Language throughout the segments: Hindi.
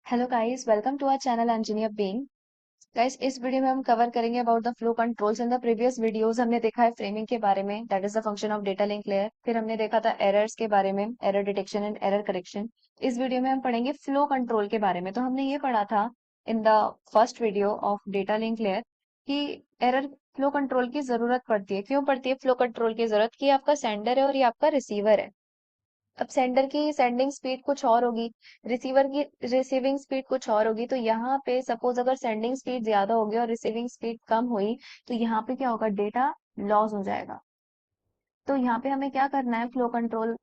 Hello guys, welcome to our channel engineer being. Guys, इस वीडियो में हम कवर करेंगे about the flow controls. In the previous videos हमने देखा है फ्रेमिंग के बारे में, that is the function of data link layer. फिर हमने देखा था एरर्स के बारे में, error detection and error correction. इस वीडियो में हम पढ़ेंगे फ्लो कंट्रोल के बारे में। तो हमने ये पढ़ा था in the first video of data link layer कि एरर फ्लो कंट्रोल की जरूरत पड़ती है। क्यों पड़ती है फ्लो कंट्रोल की जरूरत? कि आपका सेंडर है और ये आपका रिसीवर है। अब सेंडर की सेंडिंग स्पीड कुछ और होगी, रिसीवर की रिसीविंग स्पीड कुछ और होगी। तो यहाँ पे सपोज अगर सेंडिंग स्पीड ज्यादा होगी और रिसीविंग स्पीड कम हुई, तो यहाँ पे क्या होगा? डेटा लॉस हो जाएगा। तो यहाँ पे हमें क्या करना है फ्लो कंट्रोल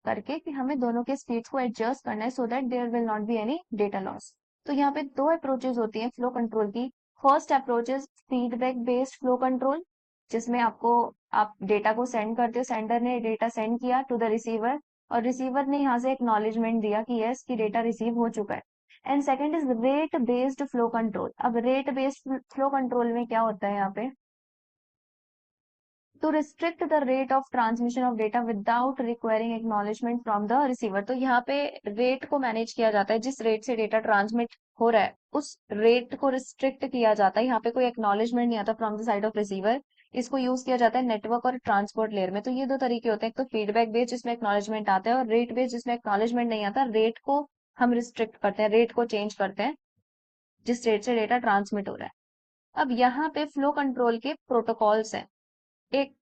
करके कि हमें दोनों के स्पीड्स को एडजस्ट करना है so that there will not be any data loss. तो यहाँ पे दो अप्रोचेस होती हैं फ्लो कंट्रोल की। First approach is feedback based flow control, जिसमें आप डेटा को सेंड करते हो, सेंडर ने डेटा सेंड किया टू द रिसीवर और रिसीवर ने यहाँ से एक्नॉलेजमेंट दिया कि यस की डेटा रिसीव हो चुका है। And second is rate based flow control. अब रेट बेस्ड फ्लो कंट्रोल में क्या होता है यहाँ पे? to restrict the rate of transmission of data without requiring acknowledgement from the receiver। तो यहाँ पे रेट को मैनेज किया जाता है, जिस रेट से डेटा ट्रांसमिट हो रहा है उस रेट को रिस्ट्रिक्ट किया जाता है। यहाँ पे कोई एक्नॉलेजमेंट नहीं आता from the side of receiver. इसको यूज किया जाता है नेटवर्क और ट्रांसपोर्ट लेयर में। तो ये दो तरीके होते हैं, एक तो फीडबैक बेस्ड जिसमें एक्नॉलेजमेंट आता है और रेट बेस्ड जिसमें एक्नॉलेजमेंट नहीं आता। रेट को हम रिस्ट्रिक्ट करते हैं, रेट को चेंज करते हैं जिस रेट से डेटा ट्रांसमिट हो रहा है। अब यहाँ पे फ्लो कंट्रोल के प्रोटोकॉल्स हैं। एक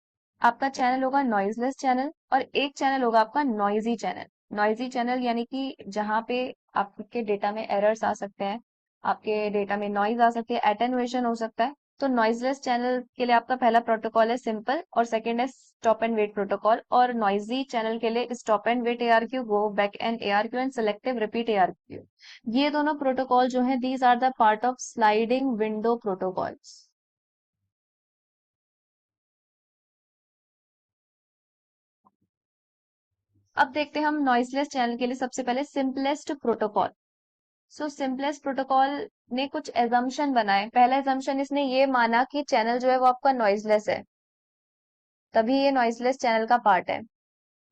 आपका चैनल होगा नॉइजलेस चैनल और एक चैनल होगा आपका नॉइजी चैनल। नॉइजी चैनल यानी कि जहां पे आपके डेटा में एरर्स आ सकते हैं, आपके डेटा में नॉइज आ सकती है, एटेनुएशन हो सकता है। तो नॉइजलेस चैनल के लिए आपका पहला प्रोटोकॉल है सिंपल और सेकंड है स्टॉप एंड वेट प्रोटोकॉल। और नॉइजी चैनल के लिए stop and wait ARQ, go back and ARQ and selective repeat ARQ. ये दोनों प्रोटोकॉल जो है these are the part of sliding window protocols. अब देखते हैं हम नॉइसलेस चैनल के लिए सबसे पहले सिंपलेस्ट प्रोटोकॉल। सो सिंपलेस्ट प्रोटोकॉल ने कुछ एजम्पशन बनाए। पहला एजम्पशन इसने ये माना कि चैनल जो है वो आपका नॉइजलेस है, तभी ये नॉइजलेस चैनल का पार्ट है।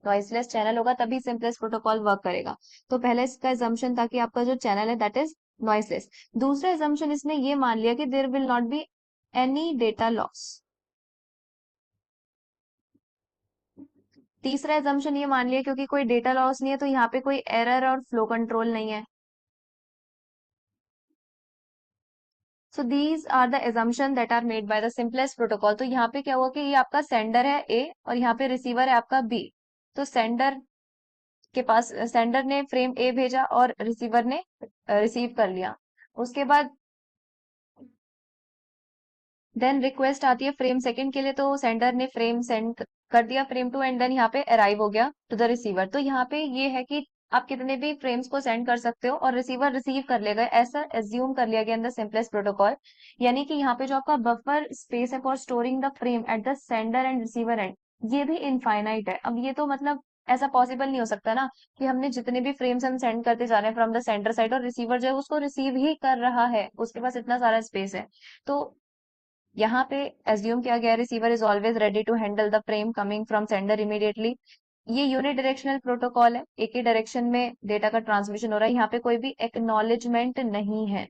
नॉइजलेस चैनल होगा तभी सिंपलेस्ट प्रोटोकॉल वर्क करेगा। तो पहले इसका एजम्पशन था कि आपका जो चैनल है दैट इज नॉइजलेस। दूसरा एजम्पशन इसने ये मान लिया कि there will not be any data loss. तीसरा एजम्पशन ये मान लिया क्योंकि कोई डेटा लॉस नहीं है तो यहाँ पे कोई एरर और फ्लो कंट्रोल नहीं है। So these are the assumption that are made by the simplest protocol. तो यहाँ पे क्या हुआ कि ये आपका सेंडर है ए और यहाँ पे रिसीवर है आपका बी। तो सेंडर ने फ्रेम ए भेजा और रिसीवर ने रिसीव कर लिया। उसके बाद देन रिक्वेस्ट आती है फ्रेम सेकंड के लिए, तो सेंडर ने फ्रेम सेंड कर दिया फ्रेम टू एंड देन यहाँ पे अराइव हो गया टू द रिसीवर। तो यहाँ पे ये है कि आप कितने भी फ्रेम्स को सेंड कर सकते हो और रिसीवर रिसीव कर लेगा, ऐसा एज्यूम कर लिया गया इन द सिंपलेस्ट प्रोटोकॉल। यानी कि यहाँ पे जो आपका बफर स्पेस है for storing the frame at the sender and receiver and, ये भी इनफाइनाइट है। अब ये तो मतलब ऐसा पॉसिबल नहीं हो सकता ना कि हमने जितने भी फ्रेम्स हम सेंड करते जा रहे हैं फ्रॉम द सेंटर साइड और रिसीवर जो है उसको रिसीव ही कर रहा है, उसके पास इतना सारा स्पेस है। तो यहाँ पे एज्यूम किया गया receiver is always ready to handle the frame coming from sender immediately. ये यूनि डायरेक्शनल प्रोटोकॉल है, एक ही डायरेक्शन में डेटा का ट्रांसमिशन हो रहा है। यहाँ पे कोई भी एक्नॉलेजमेंट नहीं है।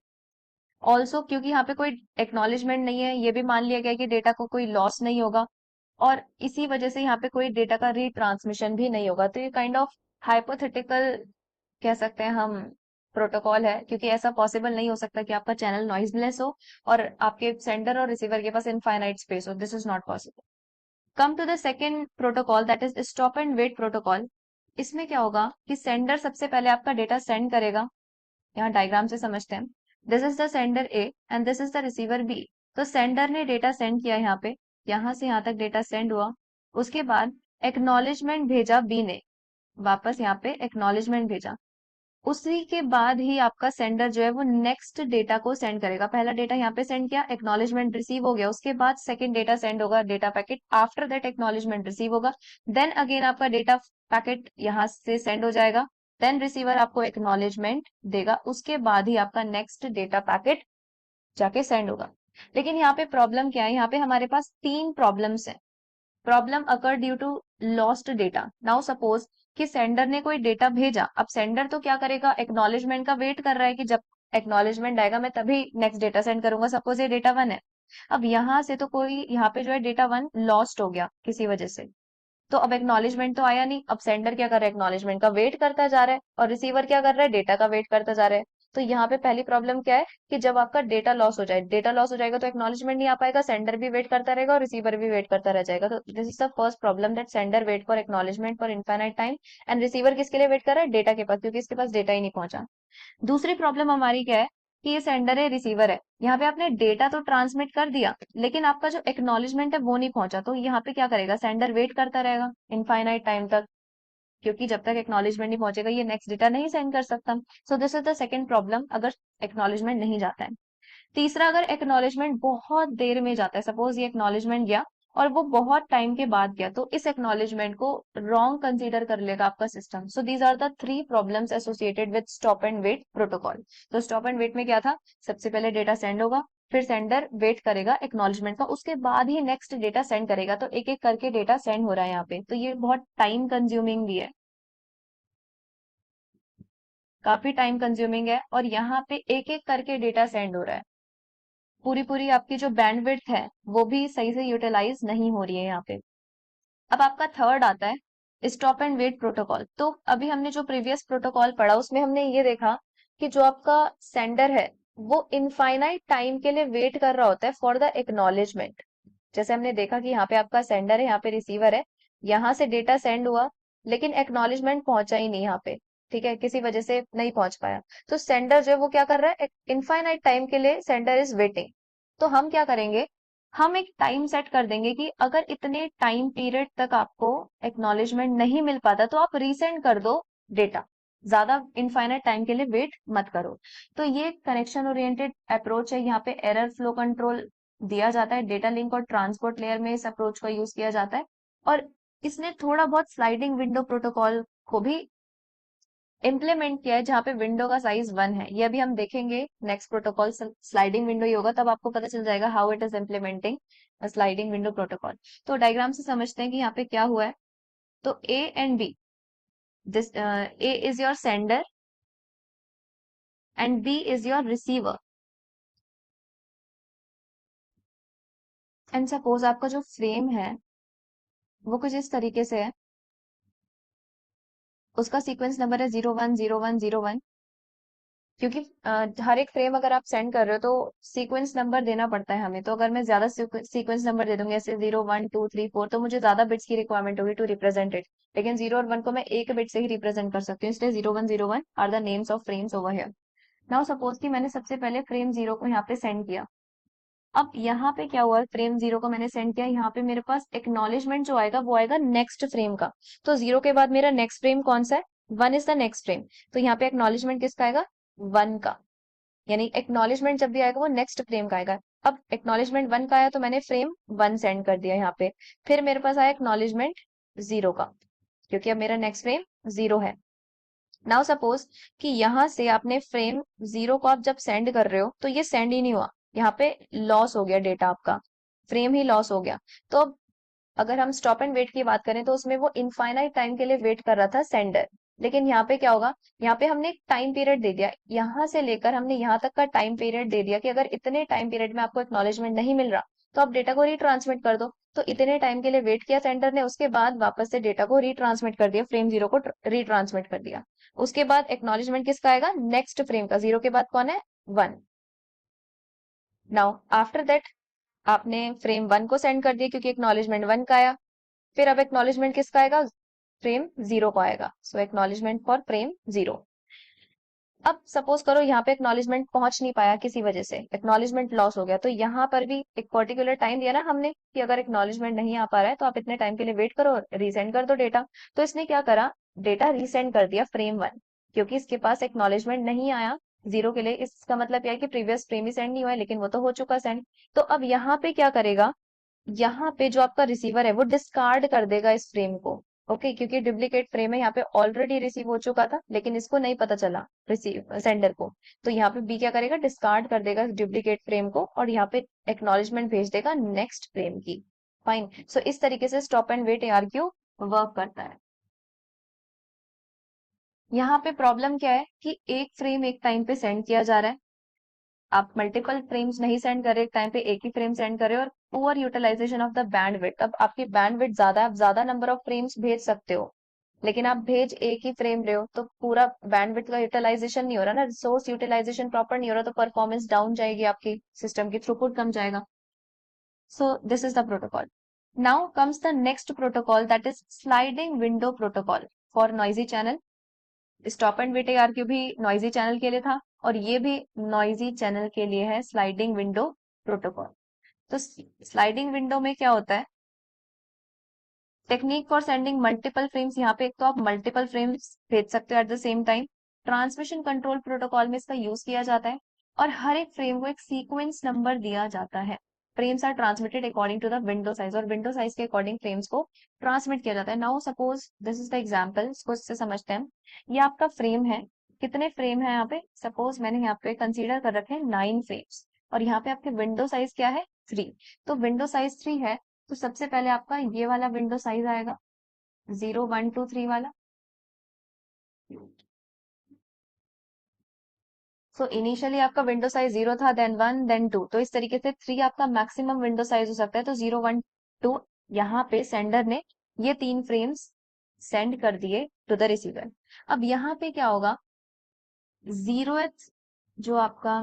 ऑल्सो क्योंकि यहाँ पे कोई एक्नॉलेजमेंट नहीं है, ये भी मान लिया गया कि डेटा को कोई लॉस नहीं होगा और इसी वजह से यहाँ पे कोई डेटा का रीट्रांसमिशन भी नहीं होगा। तो ये काइंड ऑफ हाइपोथेटिकल कह सकते हैं हम प्रोटोकॉल है, क्योंकि ऐसा पॉसिबल नहीं हो सकता कि आपका चैनल नॉइजलेस हो और आपके सेंडर और रिसीवर के पास इनफाइनाइट स्पेस हो। This is not possible. Come to the second protocol that is stop and wait protocol. इसमें क्या होगा कि सेंडर सबसे पहले आपका डेटा सेंड करेगा। यहाँ डायग्राम से समझते हैं। This is the sender A and this is the receiver B. तो सेंडर ने डेटा सेंड किया यहाँ पे, यहाँ से यहाँ तक डेटा सेंड हुआ। उसके बाद एक्नॉलेजमेंट भेजा बी ने, वापस यहाँ पे एक्नॉलेजमेंट भेजा। उसी के बाद ही आपका सेंडर जो है वो नेक्स्ट डेटा को सेंड करेगा। पहला डेटा यहाँ पे सेंड किया, एक्नॉलेजमेंट रिसीव हो गया, उसके बाद सेकंड डेटा सेंड होगा, data packet. After that acknowledgement receive होगा, देन अगेन आपका डेटा पैकेट यहाँ से सेंड हो जाएगा, देन रिसीवर आपको एक्नॉलेजमेंट देगा, उसके बाद ही आपका नेक्स्ट डेटा पैकेट जाके सेंड होगा। लेकिन यहाँ पे प्रॉब्लम क्या है? यहाँ पे हमारे पास तीन प्रॉब्लम्स हैं। Problem occur due to lost data. Now suppose कि सेंडर ने कोई डेटा भेजा, अब सेंडर तो क्या करेगा, एक्नॉलेजमेंट का वेट कर रहा है कि जब एक्नॉलेजमेंट आएगा मैं तभी नेक्स्ट डेटा सेंड करूंगा। सपोज ये डेटा वन है, अब यहाँ से तो कोई यहाँ पे जो है डेटा वन लॉस्ट हो गया किसी वजह से, तो अब एक्नॉलेजमेंट तो आया नहीं। अब सेंडर क्या कर रहा है, एक्नॉलेजमेंट का वेट करता जा रहा है, और रिसीवर क्या कर रहा है, डेटा का वेट करता जा रहा है। तो यहाँ पे पहली प्रॉब्लम क्या है कि जब आपका डेटा लॉस हो जाए, डेटा लॉस हो जाएगा तो एक्नॉलेजमेंट नहीं आ पाएगा, सेंडर भी वेट करता रहेगा और रिसीवर भी वेट करता रह जाएगा। तो this is the first problem, that sender wait for acknowledgement for infinite time and receiver किसके लिए वेट कर रहा है, डेटा के पास, क्योंकि इसके पास डेटा ही नहीं पहुंचा। दूसरी प्रॉब्लम हमारी क्या है कि ये सेंडर है, रिसीवर है, यहाँ पे आपने डेटा तो ट्रांसमिट कर दिया लेकिन आपका जो एक्नॉलेजमेंट है वो नहीं पहुंचा, तो यहाँ पे क्या करेगा, सेंडर वेट करता रहेगा इनफाइनाइट टाइम तक, क्योंकि जब तक एक्नॉलेजमेंट नहीं पहुंचेगा ये नेक्स्ट डेटा नहीं सेंड कर सकता। So this is the second problem, अगर एक्नॉलेजमेंट नहीं जाता है। तीसरा, अगर एक्नॉलेजमेंट बहुत देर में जाता है, सपोज ये एक्नॉलेजमेंट गया और वो बहुत टाइम के बाद गया, तो इस एक्नॉलेजमेंट को रॉन्ग कंसीडर कर लेगा आपका system. So these are the three problems associated with stop and wait protocol. तो स्टॉप एंड वेट में क्या था, सबसे पहले डेटा सेंड होगा, फिर सेंडर वेट करेगा एक्नॉलेजमेंट का, उसके बाद ही नेक्स्ट डेटा सेंड करेगा। तो एक एक करके डेटा सेंड हो रहा है यहाँ पे, तो ये बहुत टाइम कंज्यूमिंग भी है, काफी टाइम कंज्यूमिंग है, और यहाँ पे एक एक करके डेटा सेंड हो रहा है, पूरी पूरी आपकी जो बैंडविड्थ है वो भी सही से यूटिलाइज नहीं हो रही है यहाँ पे। अब आपका थर्ड आता है स्टॉप एंड वेट प्रोटोकॉल। तो अभी हमने जो प्रीवियस प्रोटोकॉल पढ़ा उसमें हमने ये देखा कि जो आपका सेंडर है वो इनफाइनाइट टाइम के लिए वेट कर रहा होता है फॉर द एक्नॉलेजमेंट। जैसे हमने देखा कि यहाँ पे आपका सेंडर है, यहाँ पे रिसीवर है, यहाँ से डेटा सेंड हुआ लेकिन एक्नॉलेजमेंट पहुंचा ही नहीं यहाँ पे, ठीक है, किसी वजह से नहीं पहुंच पाया। तो सेंडर जो है वो क्या कर रहा है, इनफाइनाइट टाइम के लिए सेंडर इज वेटिंग। तो हम क्या करेंगे, हम एक टाइम सेट कर देंगे कि अगर इतने टाइम पीरियड तक आपको एक्नॉलेजमेंट नहीं मिल पाता तो आप रीसेंड कर दो डेटा, ज्यादा इनफाइनाइट टाइम के लिए वेट मत करो। तो ये कनेक्शन ओरिएंटेड अप्रोच है, यहाँ पे एरर फ्लो कंट्रोल दिया जाता है, डेटा लिंक और ट्रांसपोर्ट लेयर में इस अप्रोच का यूज किया जाता है। और इसने थोड़ा बहुत स्लाइडिंग विंडो प्रोटोकॉल को भी इम्प्लीमेंट किया है, जहाँ पे विंडो का साइज 1 है। ये अभी हम देखेंगे, नेक्स्ट प्रोटोकॉल स्लाइडिंग विंडो ही होगा, तब आपको पता चल जाएगा how it is implementing sliding window protocol. तो डायग्राम से समझते हैं कि यहाँ पे क्या हुआ है। तो A and B, this A is your sender and B is your receiver, and suppose आपका जो फ्रेम है वो कुछ इस तरीके से है, उसका सीक्वेंस नंबर है 010101, क्योंकि हर एक फ्रेम अगर आप सेंड कर रहे हो तो सीक्वेंस नंबर देना पड़ता है हमें। तो अगर मैं ज्यादा सीक्वेंस नंबर दे दूंगी जैसे 0 1 2 3 4, तो मुझे ज्यादा बिट्स की रिक्वायरमेंट होगी टू रिप्रेजेंट इट, लेकिन 0 और 1 को मैं एक बिट से ही रिप्रेजेंट कर सकती हूँ, इसलिए 0101 are the names of frames over here. Now suppose कि मैंने सबसे पहले फ्रेम 0 को यहाँ पे सेंड किया। अब यहाँ पे क्या हुआ, फ्रेम 0 को मैंने सेंड किया, यहाँ पे मेरे पास एक्नॉलेजमेंट जो आएगा वो आएगा नेक्स्ट फ्रेम का। तो 0 के बाद मेरा नेक्स्ट फ्रेम कौन सा है, 1 इज द नेक्स्ट फ्रेम, तो यहाँ पे एक्नॉलेजमेंट किसका आएगा, 1 का। यानी एक्नॉलेजमेंट जब भी आएगा वो नेक्स्ट फ्रेम का आएगा। अब एक्नॉलेजमेंट 1 का आया तो मैंने फ्रेम 1 सेंड कर दिया यहाँ पे, फिर मेरे पास आया एक्नॉलेजमेंट 0 का, क्योंकि अब मेरा नेक्स्ट फ्रेम 0 है। नाउ सपोज कि यहाँ से आपने फ्रेम 0 को आप जब सेंड कर रहे हो तो ये सेंड ही नहीं हुआ, यहाँ पे लॉस हो गया डेटा, आपका फ्रेम ही लॉस हो गया। तो अब अगर हम स्टॉप एंड वेट की बात करें तो उसमें वो इनफाइनाइट टाइम के लिए वेट कर रहा था सेंडर, लेकिन यहाँ पे क्या होगा, यहाँ पे हमने एक टाइम पीरियड दे दिया, यहाँ से लेकर हमने यहाँ तक का टाइम पीरियड दे दिया कि अगर इतने टाइम पीरियड में आपको एक्नॉलेजमेंट नहीं मिल रहा तो आप डेटा को रीट्रांसमिट कर दो। तो इतने टाइम के लिए वेट किया सेंडर ने, उसके बाद वापस से डेटा को रीट्रांसमिट कर दिया, फ्रेम 0 को रीट्रांसमिट कर दिया। उसके बाद एक्नॉलेजमेंट किसका आएगा, नेक्स्ट फ्रेम का, 0 के बाद कौन है, 1। नाउ आफ्टर दैट आपने फ्रेम 1 को सेंड कर दिया क्योंकि एक्नॉलेजमेंट 1 का आया, फिर अब एक्नॉलेजमेंट किसका आएगा, फ्रेम 0 को आएगा। सो एक्नॉलेजमेंट फॉर फ्रेम 0। अब सपोज करो यहाँ पे एक्नॉलेजमेंट पहुंच नहीं पाया, किसी वजह से एक्नॉलेजमेंट लॉस हो गया, तो यहाँ पर भी एक पर्टिकुलर टाइम दिया ना हमने कि अगर एक्नॉलेजमेंट नहीं आ पा रहा है तो आप इतने टाइम के लिए वेट करो, रीसेंड कर दो डेटा। तो इसने क्या करा, डेटा रीसेंड कर दिया फ्रेम 1, क्योंकि इसके पास एक्नॉलेजमेंट नहीं आया 0 के लिए। इसका मतलब यह है कि प्रीवियस फ्रेम ही सेंड नहीं हुआ है, लेकिन वो तो हो चुका सेंड। तो अब यहाँ पे क्या करेगा, यहाँ पे जो आपका रिसीवर है वो डिस्कार्ड कर देगा इस फ्रेम को, ओके, क्योंकि डुप्लीकेट फ्रेम है, यहाँ पे ऑलरेडी रिसीव हो चुका था लेकिन इसको नहीं पता चला रिसीव सेंडर को। तो यहाँ पे बी क्या करेगा, डिस्कार्ड कर देगा डुप्लीकेट फ्रेम को और यहाँ पे एक्नॉलेजमेंट भेज देगा नेक्स्ट फ्रेम की। फाइन। सो इस तरीके से stop and wait ARQ work करता है। यहाँ पे प्रॉब्लम क्या है कि एक फ्रेम एक टाइम पे सेंड किया जा रहा है, आप मल्टीपल फ्रेम्स नहीं सेंड कर रहे, एक टाइम पे एक ही फ्रेम सेंड कर रहे हो, और poor utilization of the bandwidth. अब आपकी बैंडविड्थ ज्यादा है, आप ज्यादा नंबर ऑफ फ्रेम्स भेज सकते हो, लेकिन आप भेज एक ही फ्रेम रहे हो तो पूरा बैंडविड्थ का यूटिलाइजेशन नहीं हो रहा ना, रिसोर्स यूटिलाइजेशन प्रॉपर नहीं हो रहा, तो परफॉर्मेंस डाउन जाएगी, आपकी सिस्टम की थ्रूपुट कम जाएगा। So this is the protocol. Now comes the next protocol, that is sliding window protocol for noisy channel. Stop and wait ARQ भी नॉइजी चैनल के लिए था, और ये भी नॉइजी चैनल के लिए है स्लाइडिंग विंडो प्रोटोकॉल। तो स्लाइडिंग विंडो में क्या होता है, technique for sending multiple frames. यहाँ पे एक तो आप मल्टीपल फ्रेम्स भेज सकते हो at the same time, transmission control protocol में इसका यूज किया जाता है, और हर एक फ्रेम को एक सीक्वेंस नंबर दिया जाता है। Frames are transmitted according to the window size, और विंडो साइज के अकॉर्डिंग फ्रेम्स को ट्रांसमिट किया जाता है। Now suppose this is the example, इसको इससे समझते हैं। ये आपका फ्रेम है, कितने फ्रेम है यहाँ पे, सपोज मैंने यहाँ पे कंसीडर कर रखे हैं 9 फ्रेम्स, और यहाँ पे आपके विंडो साइज क्या है 3। तो विंडो साइज 3 है, तो सबसे पहले आपका ये वाला विंडो साइज आएगा 0 1 2 3 वाला। सो इनिशियली आपका विंडो साइज 0 था, देन 1 देन 2, तो इस तरीके से 3 आपका मैक्सिमम विंडो साइज हो सकता है। तो 0 1 2 यहाँ पे सेंडर ने ये 3 फ्रेम्स सेंड कर दिए टू द रिसीवर। अब यहाँ पे क्या होगा, 0th जो आपका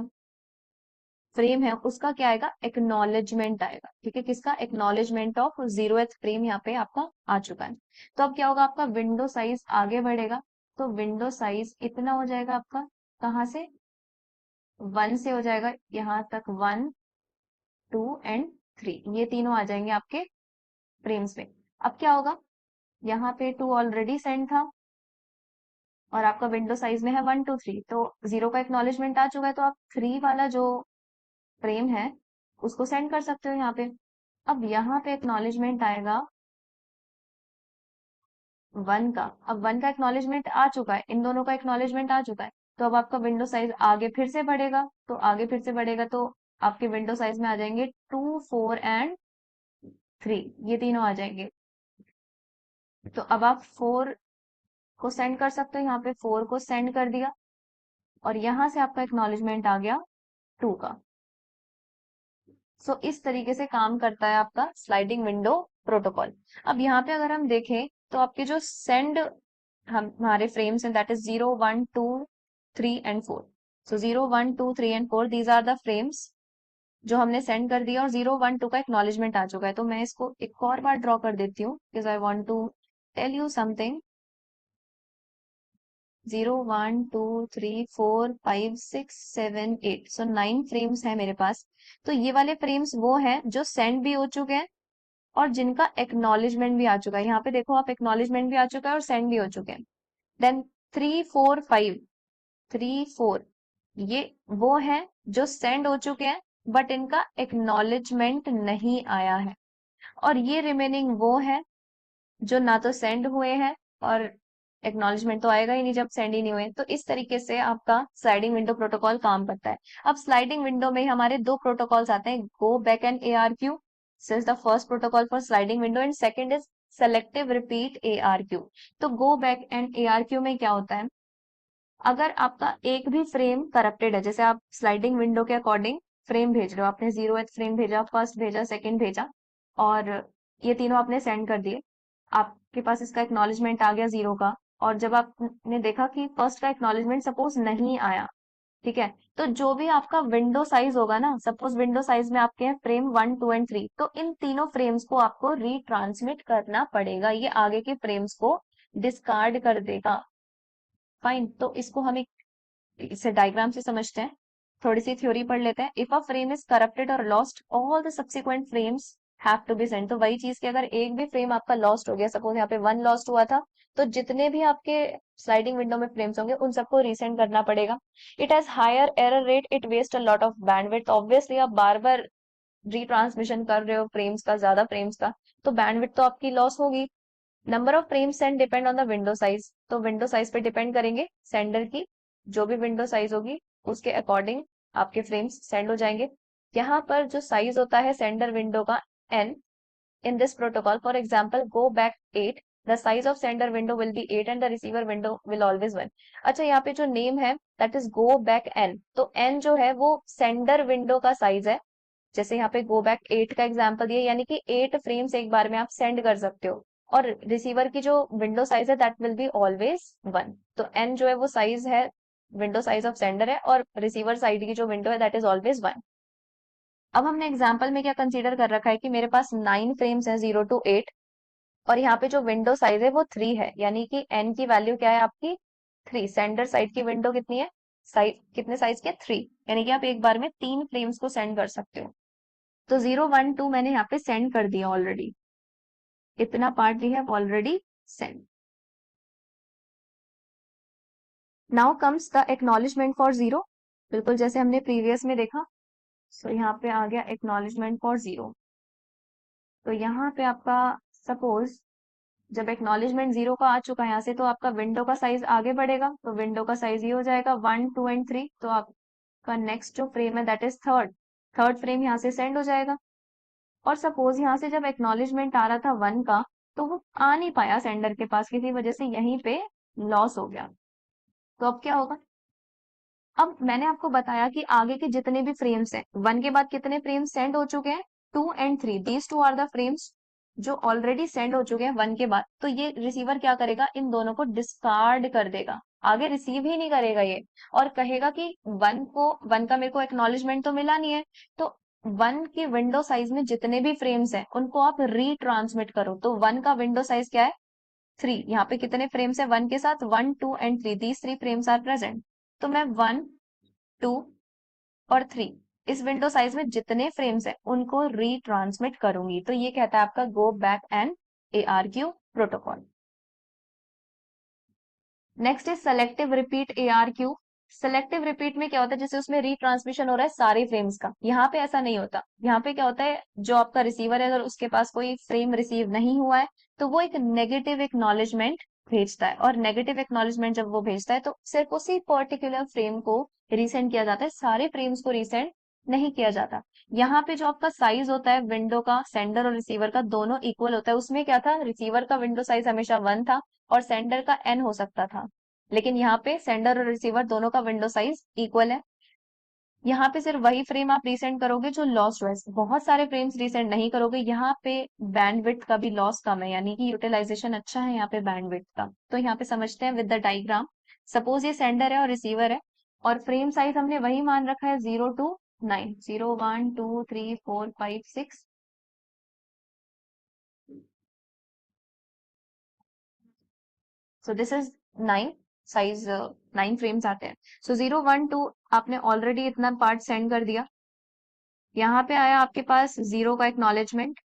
फ्रेम है उसका क्या आएगा, एक्नॉलेजमेंट आएगा। ठीक है, किसका, एक्नॉलेजमेंट ऑफ 0th फ्रेम यहाँ पे आपका आ चुका है। तो अब क्या होगा, आपका विंडो साइज आगे बढ़ेगा, तो विंडो साइज इतना हो जाएगा आपका, कहाँ से, 1 से हो जाएगा यहाँ तक, 1 2 एंड 3, ये तीनों आ जाएंगे आपके फ्रेम्स में। अब क्या होगा, यहाँ पे 2 ऑलरेडी सेंड था, और आपका विंडो साइज में है 1 2 3, तो 0 का एक्नॉलेजमेंट आ चुका है, तो आप 3 वाला जो फ्रेम है उसको सेंड कर सकते हो यहाँ पे। अब यहाँ पे एक्नॉलेजमेंट आएगा 1 का, अब 1 का एक्नॉलेजमेंट आ चुका है, इन दोनों का एक्नॉलेजमेंट आ चुका है, तो अब आपका विंडो साइज आगे फिर से बढ़ेगा, तो आगे फिर से बढ़ेगा तो आपके विंडो साइज में आ जाएंगे 2 4 एंड 3, ये तीनों आ जाएंगे। तो अब आप 4 को सेंड कर सकते हो, यहाँ पे 4 को सेंड कर दिया, और यहाँ से आपका एक्नॉलेजमेंट आ गया 2 का। सो इस तरीके से काम करता है आपका स्लाइडिंग विंडो प्रोटोकॉल। अब यहाँ पे अगर हम देखें तो आपके जो सेंड हमारे फ्रेम्स हैं, that is 0 1 2 3 and 4। So 0 1 2 3 and 4 these are the frames जो हमने सेंड कर दिया, और 0 1 2 का एक्नॉलेजमेंट आ चुका है। तो मैं इसको एक और बार ड्रॉ कर देती हूँ, because I want to tell you something. 0 1 2 3 4 5 6 7 8, so 9 frames है मेरे पास। तो ये वाले फ्रेम्स वो हैं जो सेंड भी हो चुके हैं और जिनका एक्नॉलेजमेंट भी आ चुका है। यहाँ पे देखो आप, एक्नॉलेजमेंट भी आ चुका है और सेंड भी हो चुके हैं। देन 3 4 5, 3 4 ये वो हैं जो सेंड हो चुके हैं बट इनका एक्नॉलेजमेंट नहीं आया है, और ये रिमेनिंग वो है जो ना तो सेंड हुए हैं, और एक्नॉलेजमेंट तो आएगा ही नहीं जब सेंड ही नहीं हुए। तो इस तरीके से आपका स्लाइडिंग विंडो प्रोटोकॉल काम करता है। अब स्लाइडिंग विंडो में हमारे दो प्रोटोकॉल्स आते हैं, गो back and ARQ। This is the first protocol for sliding window, and second is selective repeat ARQ। तो गो बैक एंड ARQ में क्या होता है, अगर आपका एक भी फ्रेम करप्टेड है, जैसे आप स्लाइडिंग विंडो के अकॉर्डिंग फ्रेम भेज रहे हो, आपने 0th फ्रेम भेजा, फर्स्ट भेजा, सेकंड भेजा, और ये तीनों आपने सेंड कर दिए, आपके पास इसका एक्नॉलेजमेंट आ गया 0 का, और जब आपने देखा कि फर्स्ट का एक्नॉलेजमेंट सपोज नहीं आया, ठीक है, तो जो भी आपका विंडो साइज होगा ना, सपोज विंडो साइज में आपके हैं फ्रेम 1 2 एंड 3, तो इन तीनों फ्रेम्स को आपको रीट्रांसमिट करना पड़ेगा, ये आगे के फ्रेम्स को डिस्कार्ड कर देगा। फाइन, तो इसको हम एक इसे डायग्राम से समझते हैं, थोड़ी सी थ्योरी पढ़ लेते हैं। If a frame is corrupted और lost, all the subsequent frames have to be send. तो वही चीज कि अगर एक भी फ्रेम आपका लॉस्ट हो गया, सपोज यहाँ पे 1 लॉस्ट हुआ था, तो जितने भी आपके स्लाइडिंग विंडो में फ्रेम्स होंगे उन सबको रीसेंड करना पड़ेगा। It has higher error rate, it waste a lot of bandwidth. Obviously आप बार बार रीट्रांसमिशन कर रहे हो फ्रेम्स का, ज्यादा फ्रेम्स का, तो बैंडविड्थ तो आपकी लॉस होगी। Number of frame send depend on the window size, तो विंडो साइज पे डिपेंड करेंगे सेंडर की, जो भी विंडो साइज होगी उसके अकॉर्डिंग आपके फ्रेम्स सेंड हो जाएंगे। यहाँ पर जो साइज होता है सेंडर विंडो का n, in this protocol. For example, go back 8, the size of sender window will be 8 and the receiver window will always 1. अच्छा, यहाँ पे जो नेम है that is go back n, तो n जो है वो सेंडर विंडो का साइज है। जैसे यहाँ पे गो बैक 8 का एग्जांपल दिया, यानी कि 8 फ्रेम्स एक बार में आप सेंड कर सकते हो, और रिसीवर की जो विंडो साइज है दैट विल बी ऑलवेज 1। तो n जो है वो साइज है, विंडो साइज ऑफ सेंडर है, और रिसीवर साइड की जो विंडो है दैट इज ऑलवेज 1। अब हमने एग्जाम्पल में क्या कंसीडर कर रखा है कि मेरे पास 9 फ्रेम्स है 0 to 8, और यहाँ पे जो विंडो साइज है वो 3 है, यानी कि n की वैल्यू क्या है आपकी 3। सेंडर साइड की विंडो कितनी है, साइज कितने साइज की है 3, यानी कि आप एक बार में 3 फ्रेम्स को सेंड कर सकते हो। तो 0 1 2 मैंने यहाँ पे सेंड कर दिया ऑलरेडी, इतना part we have already send. Now comes the acknowledgement for 0, बिल्कुल जैसे हमने प्रीवियस में देखा। सो यहाँ पे आ गया एक्नॉलेजमेंट फॉर 0। तो यहाँ पे आपका सपोज जब एक्नॉलेजमेंट 0 का आ चुका है यहाँ से, तो आपका विंडो का साइज आगे बढ़ेगा, तो विंडो का साइज ये हो जाएगा 1 2 एंड 3। तो आपका नेक्स्ट जो फ्रेम है दैट इज थर्ड फ्रेम यहाँ से सेंड हो जाएगा। और सपोज यहाँ से जब एक्नॉलेजमेंट आ रहा था 1 का, तो वो आ नहीं पाया सेंडर के पास, किसी वजह से यहीं पे लॉस हो गया। तो अब क्या होगा, अब मैंने आपको बताया कि आगे के जितने भी फ्रेम्स हैं, 1 के बाद कितने फ्रेम्स सेंड हो चुके हैं, 2 and 3, these 2 are the frames जो ऑलरेडी सेंड हो चुके हैं 1 के बाद। तो ये रिसीवर क्या करेगा, इन दोनों को डिस्कार्ड कर देगा, आगे रिसीव ही नहीं करेगा ये, और कहेगा कि 1 का मेरे को एक्नॉलेजमेंट तो मिला नहीं है, तो 1 की विंडो साइज में जितने भी फ्रेम्स हैं उनको आप रीट्रांसमिट करो। तो 1 का विंडो साइज क्या है 3, यहाँ पे कितने फ्रेम्स है 1 के साथ, 1 2 and 3, these 3 frames are present. तो मैं 1 2 और 3 इस विंडो साइज में जितने फ्रेम्स है उनको रीट्रांसमिट करूंगी। तो ये कहता है आपका गो back and ARQ protocol. Next is selective repeat ARQ। Selective repeat में क्या होता है, जैसे उसमें रीट्रांसमिशन हो रहा है सारे फ्रेम्स का, यहाँ पे ऐसा नहीं होता। यहाँ पे क्या होता है, जो आपका रिसीवर है अगर उसके पास कोई फ्रेम रिसीव नहीं हुआ है तो वो एक नेगेटिव एक्नॉलेजमेंट भेजता है, और नेगेटिव एक्नॉलेजमेंट जब वो भेजता है तो सिर्फ उसी पर्टिकुलर फ्रेम को रीसेंड किया जाता है, सारे फ्रेम्स को रीसेंड नहीं किया जाता। यहाँ पे जो आपका साइज होता है विंडो का, सेंडर और रिसीवर का दोनों इक्वल होता है। उसमें क्या था, रिसीवर का विंडो साइज हमेशा 1 था और सेंडर का n हो सकता था, लेकिन यहाँ पे सेंडर और रिसीवर दोनों का विंडो साइज इक्वल है। यहाँ पे सिर्फ वही फ्रेम आप रीसेंड करोगे जो लॉस्ट हुआ है, बहुत सारे फ्रेम्स रीसेंड नहीं करोगे। यहाँ पे बैंडविड्थ का भी लॉस कम है, यानी कि यूटिलाइजेशन अच्छा है यहाँ पे बैंडविड्थ का। तो यहाँ पे समझते हैं विद द डायग्राम। सपोज ये सेंडर है और रिसीवर है, और फ्रेम साइज हमने वही मान रखा है 0 to 9, 0 1 2 3 4 5 6। So this is 9 size, 9 frames आते हैं। सो 0 1 2 आपने ऑलरेडी इतना पार्ट सेंड कर दिया। यहाँ पे आया आपके पास 0 का एक्नॉलेजमेंट।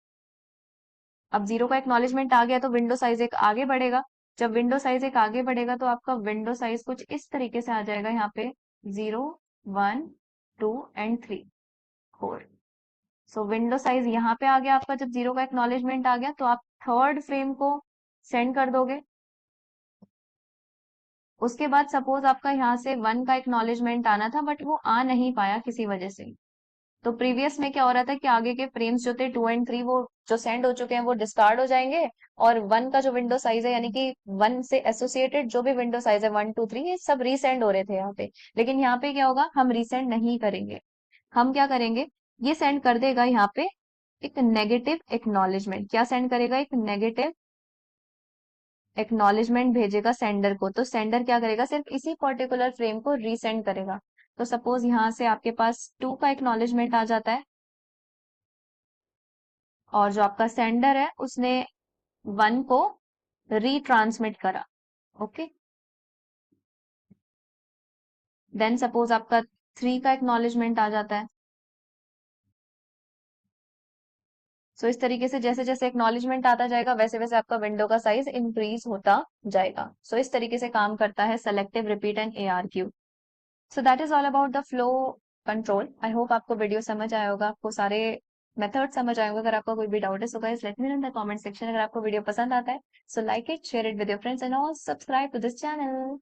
अब 0 का एक्नॉलेजमेंट आ गया तो विंडो साइज एक आगे बढ़ेगा। जब विंडो साइज एक आगे बढ़ेगा तो आपका विंडो साइज कुछ इस तरीके से आ जाएगा, यहाँ पे 0 1 2 एंड 3 4। सो विंडो साइज यहाँ पे आ गया आपका। जब 0 का एक्नॉलेजमेंट आ गया तो आप थर्ड फ्रेम को सेंड कर दोगे। उसके बाद सपोज आपका यहाँ से 1 का एक्नॉलेजमेंट आना था बट वो आ नहीं पाया किसी वजह से। तो प्रीवियस में क्या हो रहा था कि आगे के फ्रेम्स जो थे 2 एंड 3 वो जो सेंड हो चुके हैं वो डिस्कार्ड हो जाएंगे, और 1 का जो विंडो साइज है, यानी कि 1 से एसोसिएटेड जो भी विंडो साइज है 1 2 3, ये सब रीसेंड हो रहे थे यहाँ पे। लेकिन यहाँ पे क्या होगा, हम रीसेंड नहीं करेंगे। हम क्या करेंगे, ये सेंड कर देगा यहाँ पे एक नेगेटिव एक्नॉलेजमेंट। क्या सेंड करेगा, एक नेगेटिव एक्नॉलेजमेंट भेजेगा सेंडर को। तो सेंडर क्या करेगा, सिर्फ इसी पर्टिकुलर फ्रेम को रीसेंड करेगा। तो सपोज यहाँ से आपके पास 2 का एक्नॉलेजमेंट आ जाता है, और जो आपका सेंडर है उसने 1 को रीट्रांसमिट करा। ओके, देन सपोज आपका 3 का एक्नॉलेजमेंट आ जाता है। सो इस तरीके से जैसे जैसे एक्नॉलेजमेंट आता जाएगा वैसे वैसे आपका विंडो का साइज इंक्रीज होता जाएगा। सो इस तरीके से काम करता है selective repeat and ARQ। So that is all about the flow control. I hope आपको वीडियो समझ आया होगा, आपको सारे मेथड समझ आए होंगे। अगर आपका कोई भी डाउट है so guys let me know in the comment section. अगर आपको वीडियो पसंद आता है so like it, share it with your friends and all, subscribe to this channel.